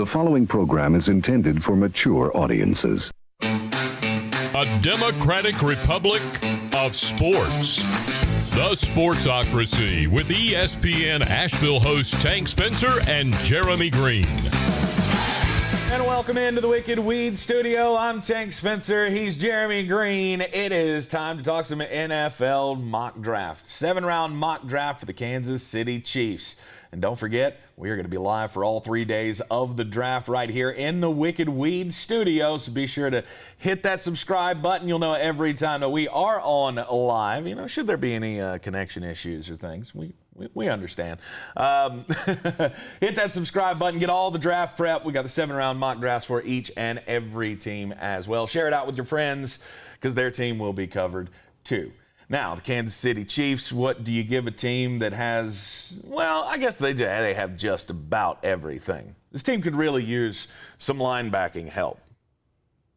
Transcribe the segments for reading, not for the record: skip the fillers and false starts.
The following program is intended for mature audiences. A democratic republic of sports. The Sportsocracy with ESPN Asheville hosts Tank Spencer and Jeremy Greene. And welcome into the Wicked Weed Studio. I'm Tank Spencer. He's Jeremy Greene. It is time to talk some NFL mock draft. 7-round mock draft for the Kansas City Chiefs. And don't forget, we are going to be live for all 3 days of the draft right here in the Wicked Weed Studio. So be sure to hit that subscribe button. You'll know every time that we are on live. You know, should there be any connection issues or things, we understand. Hit that subscribe button. Get all the draft prep. We got the 7-round mock drafts for each and every team as well. Share it out with your friends because their team will be covered too. Now, the Kansas City Chiefs, what do you give a team that has, well, I guess they have just about everything. This team could really use some linebacking help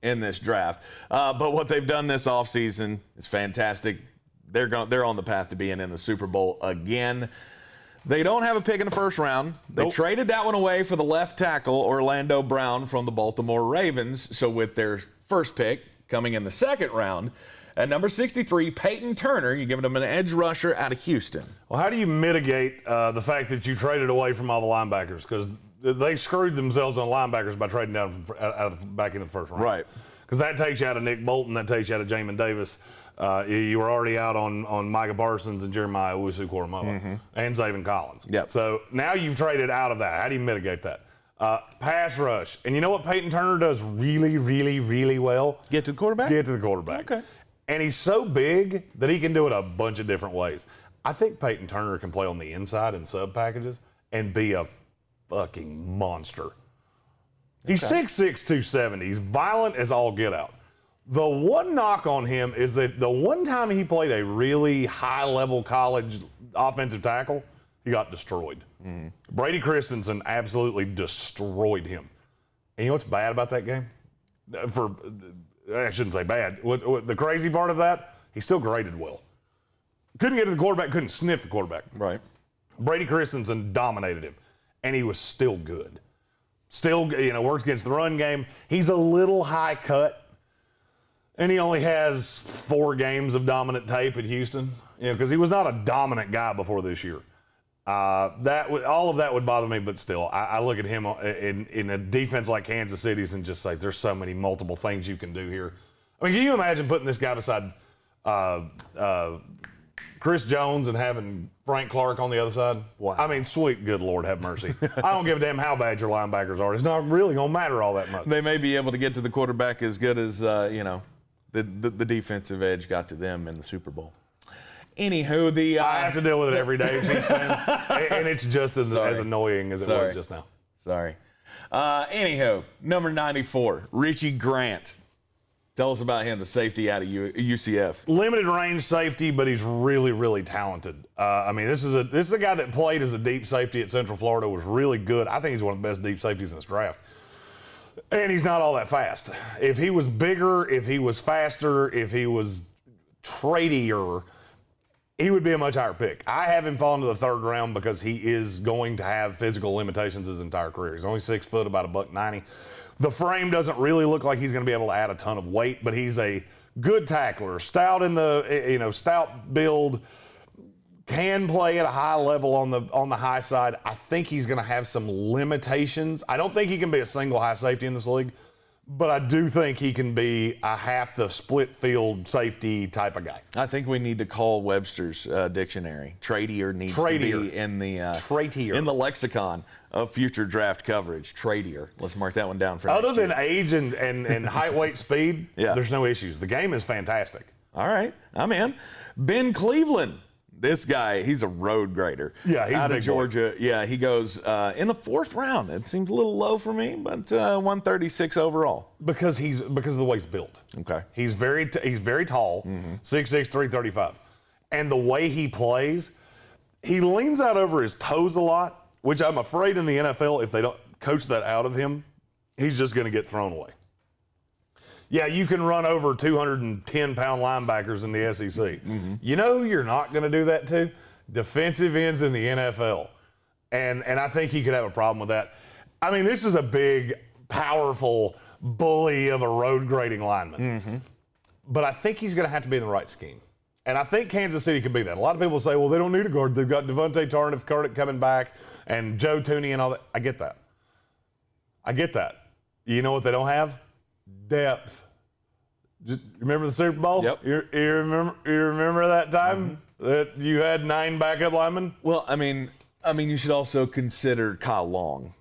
in this draft. But what they've done this offseason is fantastic. They're on the path to being in the Super Bowl again. They don't have a pick in the first round. They traded that one away for the left tackle, Orlando Brown, from the Baltimore Ravens. So with their first pick coming in the second round, at number 63, Peyton Turner, you're giving them an edge rusher out of Houston. Well, how do you mitigate the fact that you traded away from all the linebackers? Because they screwed themselves on linebackers by trading down back into the first round. Right. Because that takes you out of Nick Bolton, that takes you out of Jamin Davis. You were already out on Micah Parsons and Jeremiah Owusu-Koramoah and Zaven Collins. Yep. So now you've traded out of that. How do you mitigate that? Pass rush. And you know what Peyton Turner does really, really, really well? Get to the quarterback? Get to the quarterback. Okay. And he's so big that he can do it a bunch of different ways. I think Peyton Turner can play on the inside in sub packages and be a fucking monster. He's 6'6", 270. He's violent as all get out. The one knock on him is that the one time he played a really high-level college offensive tackle, he got destroyed. Brady Christensen absolutely destroyed him. And you know what's bad about that game? I shouldn't say bad. What the crazy part of that, he still graded well. Couldn't get to the quarterback, couldn't sniff the quarterback. Right. Brady Christensen dominated him, and he was still good. Still, works against the run game. He's a little high cut, and he only has 4 games of dominant tape at Houston, because he was not a dominant guy before this year. All of that would bother me, but still, I look at him in a defense like Kansas City's and just say, there's so many multiple things you can do here. I mean, can you imagine putting this guy beside Chris Jones and having Frank Clark on the other side? Wow. I mean, sweet good Lord have mercy. I don't give a damn how bad your linebackers are. It's not really going to matter all that much. They may be able to get to the quarterback as good as, the defensive edge got to them in the Super Bowl. Anywho, I have to deal with it every day, Chiefs fans, and it's just as annoying as it was just now. Sorry. Anywho, number 94, Richie Grant. Tell us about him, the safety out of UCF. Limited range safety, but he's really, really talented. This is a guy that played as a deep safety at Central Florida, was really good. I think he's one of the best deep safeties in this draft. And he's not all that fast. If he was bigger, if he was faster, if he was tradier, he would be a much higher pick. I have him falling to the 3rd round because he is going to have physical limitations his entire career. He's only 6 foot, about $190. The frame doesn't really look like he's going to be able to add a ton of weight, but he's a good tackler, stout in the stout build, can play at a high level on the high side. I think he's going to have some limitations. I don't think he can be a single high safety in this league, but I do think he can be a half the split field safety type of guy. I think we need to call Webster's dictionary. Tradier needs to be in the lexicon of future draft coverage. Tradier. Let's mark that one down for Other next than year. age and height, weight, speed, there's no issues. The game is fantastic. All right, I'm in. Ben Cleveland. This guy, he's a road grader. Yeah, he's out big of Georgia. boy. Yeah, he goes in the 4th round. It seems a little low for me, but 136 overall. Because of the way he's built. Okay. He's very tall, 6'6", 335. And the way he plays, he leans out over his toes a lot, which I'm afraid in the NFL, if they don't coach that out of him, he's just going to get thrown away. Yeah, you can run over 210-pound linebackers in the SEC. You know who you're not going to do that to? Defensive ends in the NFL. And I think he could have a problem with that. I mean, this is a big, powerful bully of a road grading lineman. But I think he's going to have to be in the right scheme. And I think Kansas City can be that. A lot of people say, well, they don't need a guard. They've got Devontae Tarniff coming back and Joe Tooney and all that. I get that. You know what they don't have? Depth. Just remember the Super Bowl? Yep. You remember that time that you had 9 backup linemen? Well, I mean, you should also consider Kyle Long.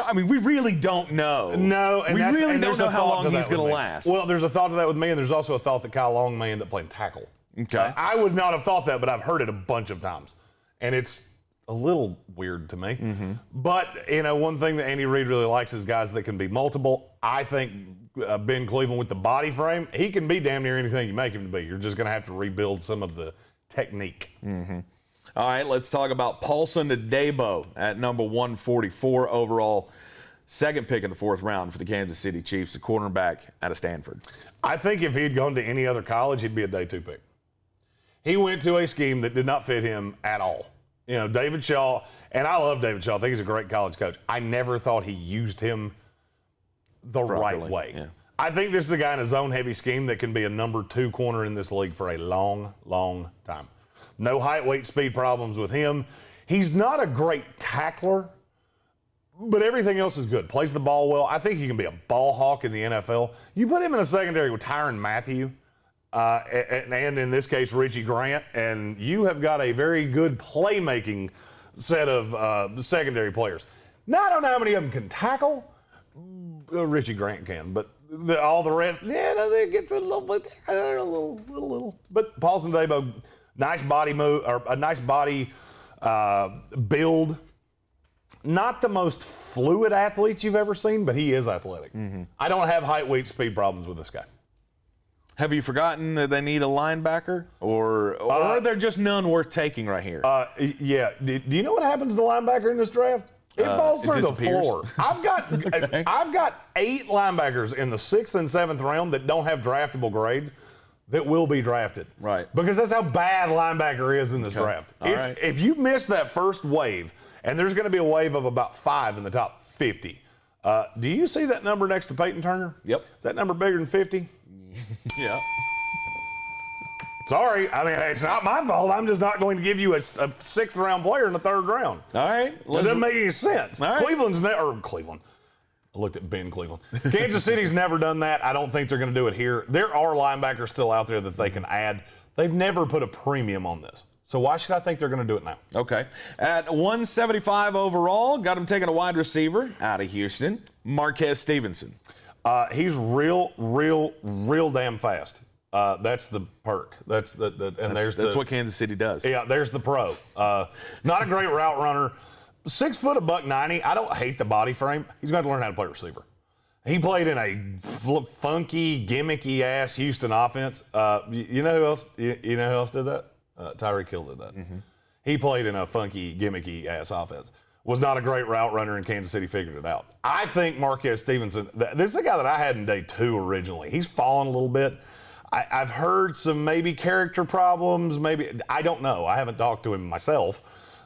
I mean, we really don't know. No, and we that's, really and don't know how long he's going to me. last. Well, there's a thought to that with me, and there's also a thought that Kyle Long may end up playing tackle. Okay. I would not have thought that, but I've heard it a bunch of times, and it's a little weird to me. But, one thing that Andy Reid really likes is guys that can be multiple. I think Ben Cleveland with the body frame, he can be damn near anything you make him to be. You're just going to have to rebuild some of the technique. All right, let's talk about Paulson Adebo at number 144 overall. Second pick in the 4th round for the Kansas City Chiefs, a cornerback out of Stanford. I think if he'd gone to any other college, he'd be a day 2 pick. He went to a scheme that did not fit him at all. David Shaw, and I love David Shaw. I think he's a great college coach. I never thought he used him the right way. Yeah. I think this is a guy in a zone-heavy scheme that can be a number 2 corner in this league for a long, long time. No height, weight, speed problems with him. He's not a great tackler, but everything else is good. Plays the ball well. I think he can be a ball hawk in the NFL. You put him in a secondary with Tyrann Mathieu, and in this case, Richie Grant, and you have got a very good playmaking set of secondary players. Now, I don't know how many of them can tackle. Richie Grant can, but all the rest, it gets a little bit, a little. But Paulson Adebo, nice body move, or a nice body build. Not the most fluid athlete you've ever seen, but he is athletic. I don't have height, weight, speed problems with this guy. Have you forgotten that they need a linebacker, or are there just none worth taking right here? Yeah. Do you know what happens to the linebacker in this draft? It falls through the floor. I've got 8 linebackers in the 6th and 7th round that don't have draftable grades that will be drafted. Right. Because that's how bad linebacker is in this draft. Right. If you miss that first wave, and there's going to be a wave of about 5 in the top 50. Do you see that number next to Peyton Turner? Yep. Is that number bigger than 50? Yeah. Sorry. I mean, it's not my fault. I'm just not going to give you a 6th round player in the 3rd round. All right. It doesn't make any sense. All right. Cleveland. I looked at Ben Cleveland. Kansas City's never done that. I don't think they're going to do it here. There are linebackers still out there that they can add. They've never put a premium on this. So why should I think they're going to do it now? Okay. At 175 overall, got him taking a wide receiver out of Houston, Marquez Stevenson. He's real damn fast. That's the perk. That's what Kansas City does. Yeah, there's the pro. Not a great route runner. 6 foot, $190. I don't hate the body frame. He's got to learn how to play receiver. He played in a funky, gimmicky ass Houston offense. You know who else? You know who else did that? Tyreek Hill did that. He played in a funky, gimmicky ass offense. Was not a great route runner, and Kansas City figured it out. I think Marquez Stevenson, this is a guy that I had in day 2 originally. He's fallen a little bit. I've heard some maybe character problems, maybe, I don't know. I haven't talked to him myself,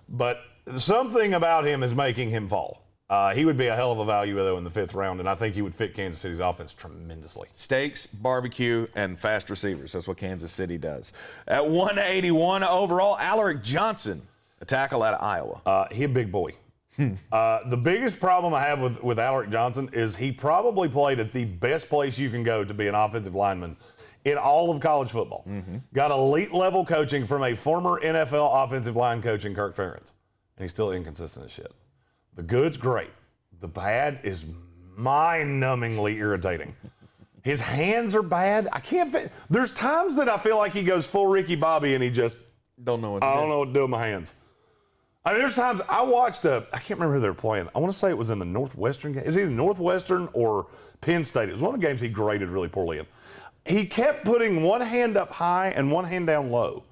but something about him is making him fall. He would be a hell of a value, though, in the 5th round, and I think he would fit Kansas City's offense tremendously. Steaks, barbecue, and fast receivers. That's what Kansas City does. At 181 overall, Alleric Johnson, a tackle out of Iowa. He a big boy. The biggest problem I have with Alleric Johnson is he probably played at the best place you can go to be an offensive lineman in all of college football. Got elite level coaching from a former NFL offensive line coach in Kirk Ferentz, and he's still inconsistent as shit. The good's great. The bad is mind-numbingly irritating. His hands are bad. I can't fit. There's times that I feel like he goes full Ricky Bobby and he just don't know what to do. I don't know what to do with my hands. I mean, there's times I watched I can't remember who they were playing. I want to say it was in the Northwestern game. It's either Northwestern or Penn State. It was one of the games he graded really poorly in. He kept putting one hand up high and one hand down low.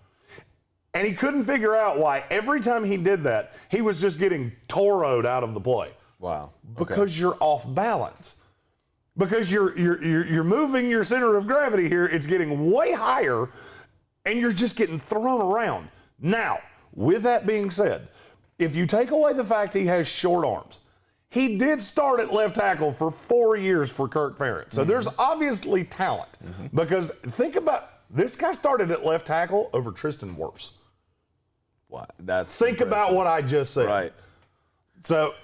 And he couldn't figure out why every time he did that, he was just getting toroed out of the play. Wow. Because you're off balance. Because you're moving your center of gravity here, it's getting way higher, and you're just getting thrown around. Now, with that being said, if you take away the fact he has short arms, He did start at left tackle for 4 years for Kirk Ferentz. So there's obviously talent. Because think about, this guy started at left tackle over Tristan Wirfs. What? That's Think impressive. about what I just said. Right. So,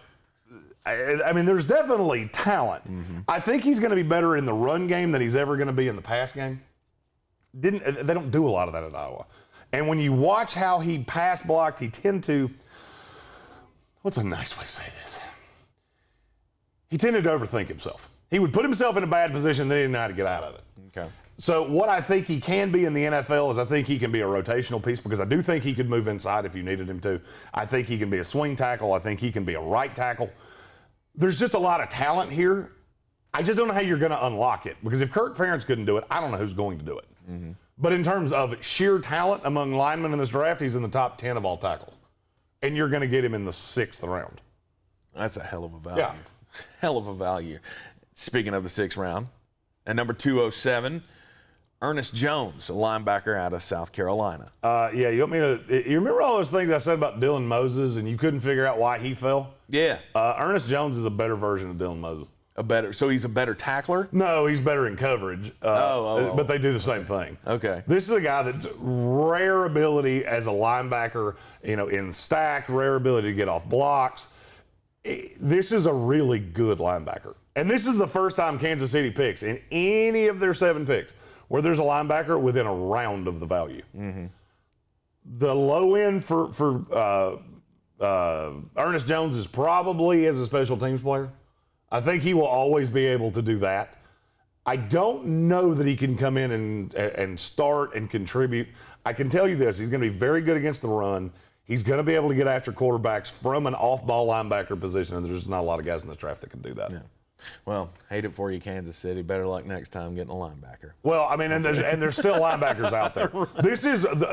I mean, there's definitely talent. I think he's going to be better in the run game than he's ever going to be in the pass game. They don't do a lot of that at Iowa. And when you watch how he pass blocked, he tend to, what's a nice way to say this? He tended to overthink himself. He would put himself in a bad position, then he didn't know how to get out of it. Okay. So what I think he can be in the NFL is I think he can be a rotational piece because I do think he could move inside if you needed him to. I think he can be a swing tackle. I think he can be a right tackle. There's just a lot of talent here. I just don't know how you're going to unlock it because if Kirk Ferentz couldn't do it, I don't know who's going to do it. But in terms of sheer talent among linemen in this draft, he's in the top 10 of all tackles. And you're going to get him in the 6th round. That's a hell of a value. Yeah. Hell of a value. Speaking of the 6th round, at number 207, Ernest Jones, a linebacker out of South Carolina. Yeah, you want me to? You remember all those things I said about Dylan Moses, and you couldn't figure out why he fell? Yeah. Ernest Jones is a better version of Dylan Moses. So he's a better tackler? No, he's better in coverage. But they do the same thing. Okay. This is a guy that's rare ability as a linebacker, in stack, rare ability to get off blocks. This is a really good linebacker. And this is the first time Kansas City picks in any of their 7 picks where there's a linebacker within a round of the value. The low end for Ernest Jones is probably as a special teams player. I think he will always be able to do that. I don't know that he can come in and start and contribute. I can tell you this, he's going to be very good against the run. He's going to be able to get after quarterbacks from an off-ball linebacker position, and there's just not a lot of guys in this draft that can do that. Yeah. Well, hate it for you, Kansas City. Better luck next time getting a linebacker. Well, I mean, and there's still linebackers out there.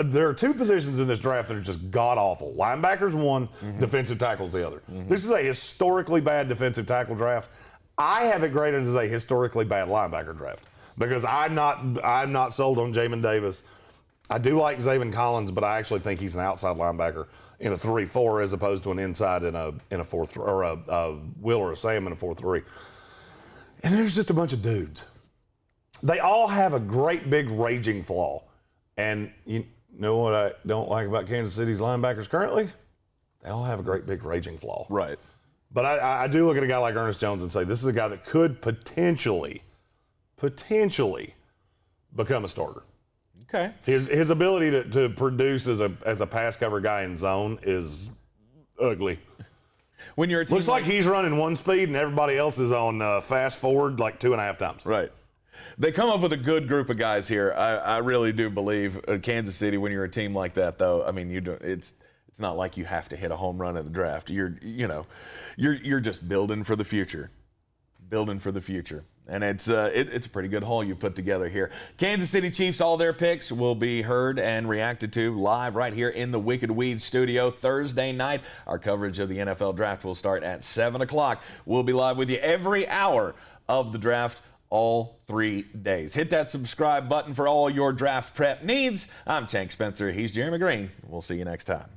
There are 2 positions in this draft that are just god-awful. Linebackers 1, defensive tackles the other. This is a historically bad defensive tackle draft. I have it graded as a historically bad linebacker draft because I'm not sold on Jamin Davis. I do like Zaven Collins, but I actually think he's an outside linebacker in a 3-4 as opposed to an inside in a 4-3 or a Will or a Sam in a 4-3. And there's just a bunch of dudes. They all have a great big raging flaw. And you know what I don't like about Kansas City's linebackers currently? They all have a great big raging flaw. Right. But I do look at a guy like Ernest Jones and say this is a guy that could potentially become a starter. Okay. His ability to produce as a pass cover guy in zone is ugly. When you're a team Looks like he's running 1 speed and everybody else is on fast forward like 2.5 times. Right. They come up with a good group of guys here. I really do believe Kansas City. When you're a team like that, though, I mean, it's not like you have to hit a home run in the draft. You're just building for the future. Building for the future. And it's a pretty good haul you put together here. Kansas City Chiefs, all their picks will be heard and reacted to live right here in the Wicked Weeds studio Thursday night. Our coverage of the NFL draft will start at 7 o'clock. We'll be live with you every hour of the draft all 3 days. Hit that subscribe button for all your draft prep needs. I'm Tank Spencer. He's Jeremy Greene. We'll see you next time.